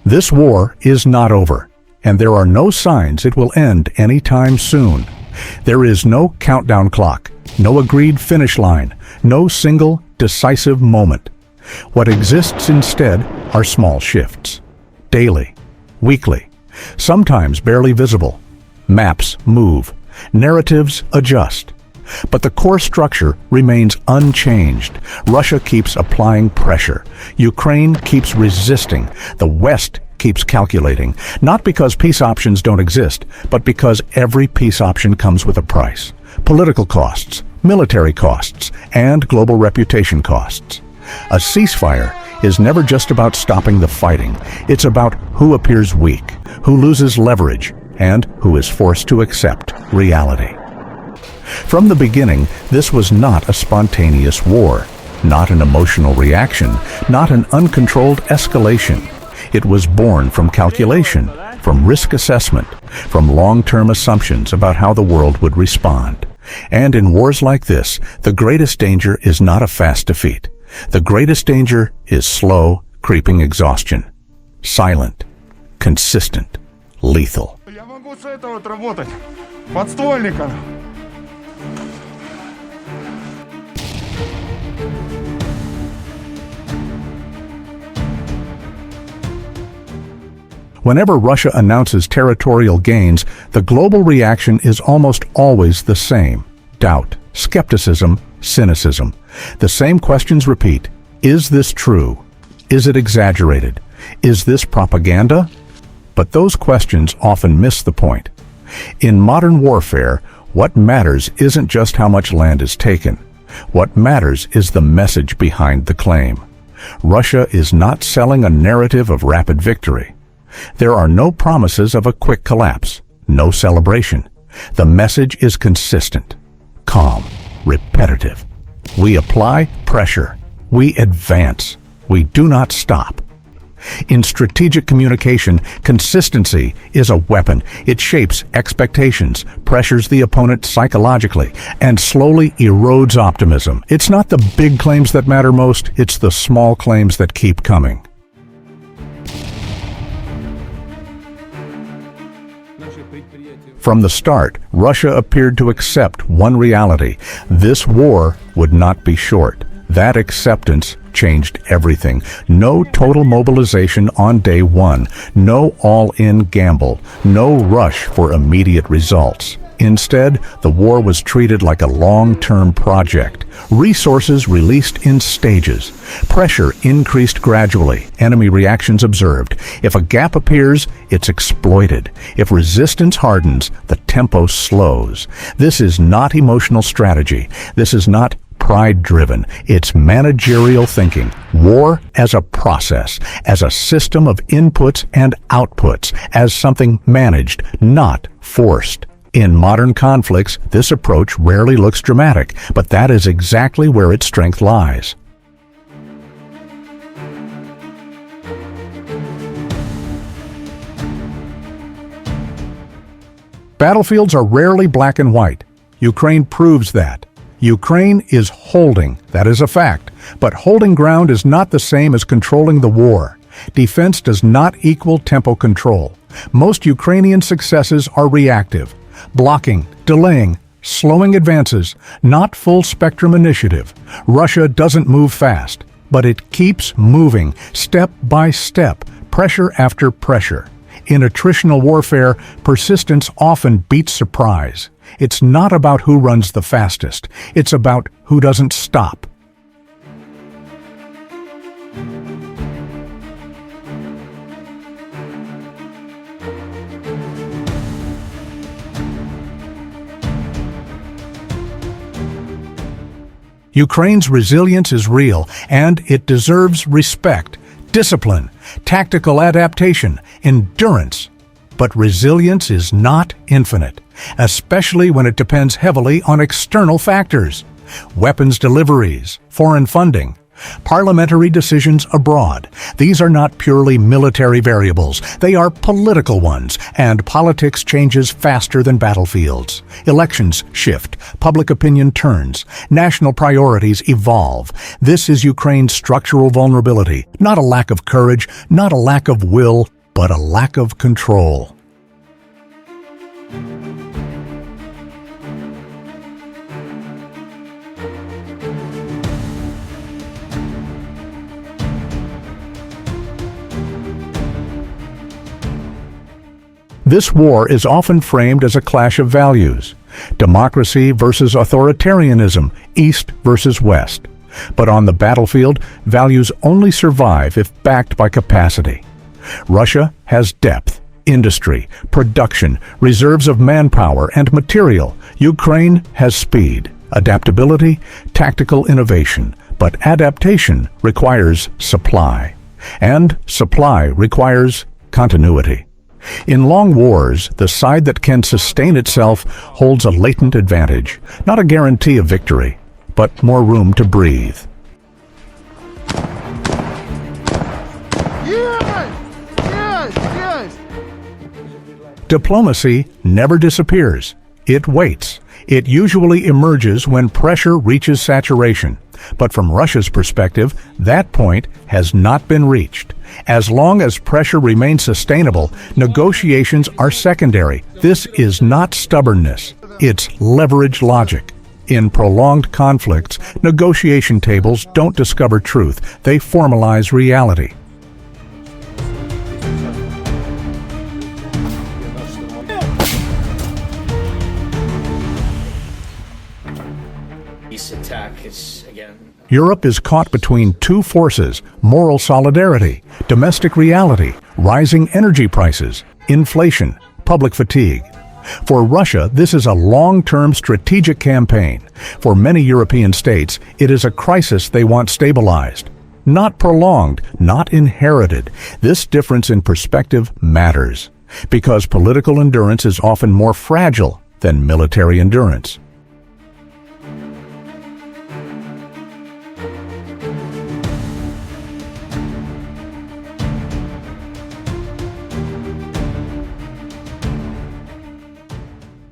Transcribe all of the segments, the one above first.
This war is not over, and there are no signs it will end anytime soon. There is no countdown clock, no agreed finish line, no single decisive moment. What exists instead are small shifts. Daily, weekly, sometimes barely visible. Maps move, narratives adjust. But the core structure remains unchanged. Russia keeps applying pressure. Ukraine keeps resisting. The West keeps calculating, not because peace options don't exist, but because every peace option comes with a price. Political costs, military costs, and global reputation costs. A ceasefire is never just about stopping the fighting. It's about who appears weak, who loses leverage, and who is forced to accept reality. From the beginning, this was not a spontaneous war, not an emotional reaction, not an uncontrolled escalation. It was born from calculation, from risk assessment, from long-term assumptions about how the world would respond. And in wars like this, the greatest danger is not a fast defeat. The greatest danger is slow, creeping exhaustion. Silent, consistent, lethal. Я могу с этого вот работать. Подствольником. Whenever Russia announces territorial gains, the global reaction is almost always the same: doubt, skepticism, cynicism. The same questions repeat. Is this true? Is it exaggerated? Is this propaganda? But those questions often miss the point. In modern warfare, what matters isn't just how much land is taken. What matters is the message behind the claim. Russia is not selling a narrative of rapid victory. There are no promises of a quick collapse, no celebration. The message is consistent, calm, repetitive. We apply pressure. We advance. We do not stop. In strategic communication, consistency is a weapon. It shapes expectations, pressures the opponent psychologically, and slowly erodes optimism. It's not the big claims that matter most, it's the small claims that keep coming. From the start, Russia appeared to accept one reality: this war would not be short. That acceptance changed everything. No total mobilization on day one, no all-in gamble, no rush for immediate results. Instead, the war was treated like a long-term project. Resources released in stages. Pressure increased gradually. Enemy reactions observed. If a gap appears, it's exploited. If resistance hardens, the tempo slows. This is not emotional strategy. This is not pride-driven. It's managerial thinking. War as a process, as a system of inputs and outputs, as something managed, not forced. In modern conflicts, this approach rarely looks dramatic, but that is exactly where its strength lies. Battlefields are rarely black and white. Ukraine proves that. Ukraine is holding, that is a fact, but holding ground is not the same as controlling the war. Defense does not equal tempo control. Most Ukrainian successes are reactive. Blocking, delaying, slowing advances, not full-spectrum initiative. Russia doesn't move fast, but it keeps moving, step by step, pressure after pressure. In attritional warfare, persistence often beats surprise. It's not about who runs the fastest. It's about who doesn't stop. Ukraine's resilience is real, and it deserves respect, discipline, tactical adaptation, endurance. But resilience is not infinite, especially when it depends heavily on external factors: weapons deliveries, foreign funding, parliamentary decisions abroad. These are not purely military variables. They are political ones, and politics changes faster than battlefields. Elections shift, public opinion turns, national priorities evolve. This is Ukraine's structural vulnerability, not a lack of courage, not a lack of will. but a lack of control. This war is often framed as a clash of values: democracy versus authoritarianism, East versus West. But on the battlefield, values only survive if backed by capacity. Russia has depth, industry, production, reserves of manpower and material. Ukraine has speed, adaptability, tactical innovation. But adaptation requires supply, and supply requires continuity. In long wars, the side that can sustain itself holds a latent advantage, not a guarantee of victory, but more room to breathe. Diplomacy never disappears. It waits. It usually emerges when pressure reaches saturation. But from Russia's perspective, that point has not been reached. As long as pressure remains sustainable, negotiations are secondary. This is not stubbornness. It's leverage logic. In prolonged conflicts, negotiation tables don't discover truth. They formalize reality. Europe is caught between two forces: moral solidarity, domestic reality, rising energy prices, inflation, public fatigue. For Russia, this is a long-term strategic campaign. For many European states, it is a crisis they want stabilized. Not prolonged, not inherited. This difference in perspective matters, because political endurance is often more fragile than military endurance.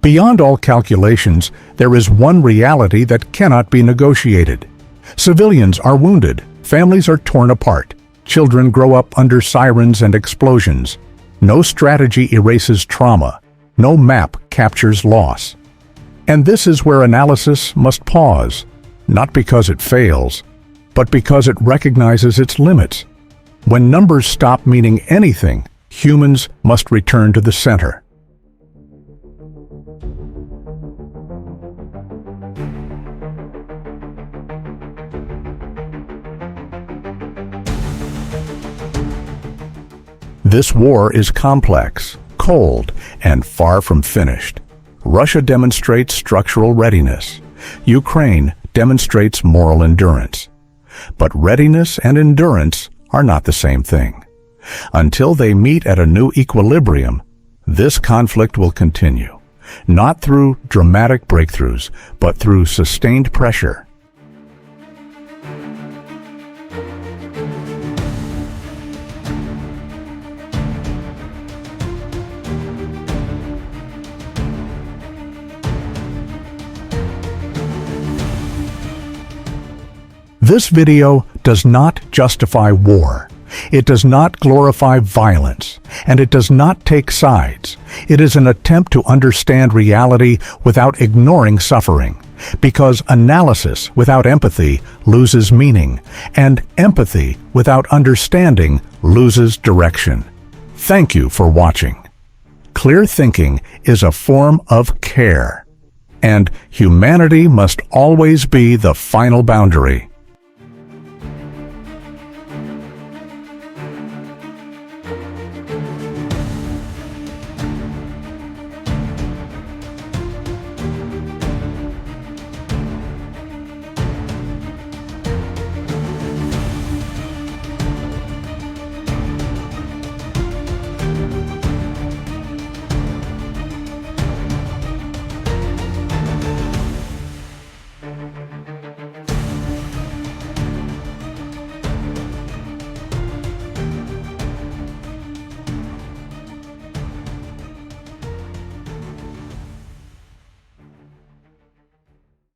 Beyond all calculations, there is one reality that cannot be negotiated. Civilians are wounded, families are torn apart, children grow up under sirens and explosions. No strategy erases trauma, no map captures loss. And this is where analysis must pause, not because it fails, but because it recognizes its limits. When numbers stop meaning anything, humans must return to the center. This war is complex, cold, and far from finished. Russia demonstrates structural readiness. Ukraine demonstrates moral endurance. But readiness and endurance are not the same thing. Until they meet at a new equilibrium, this conflict will continue, not through dramatic breakthroughs, but through sustained pressure. This video does not justify war. It does not glorify violence, and it does not take sides. It is an attempt to understand reality without ignoring suffering, because analysis without empathy loses meaning, and empathy without understanding loses direction. Thank you for watching. Clear thinking is a form of care, and humanity must always be the final boundary.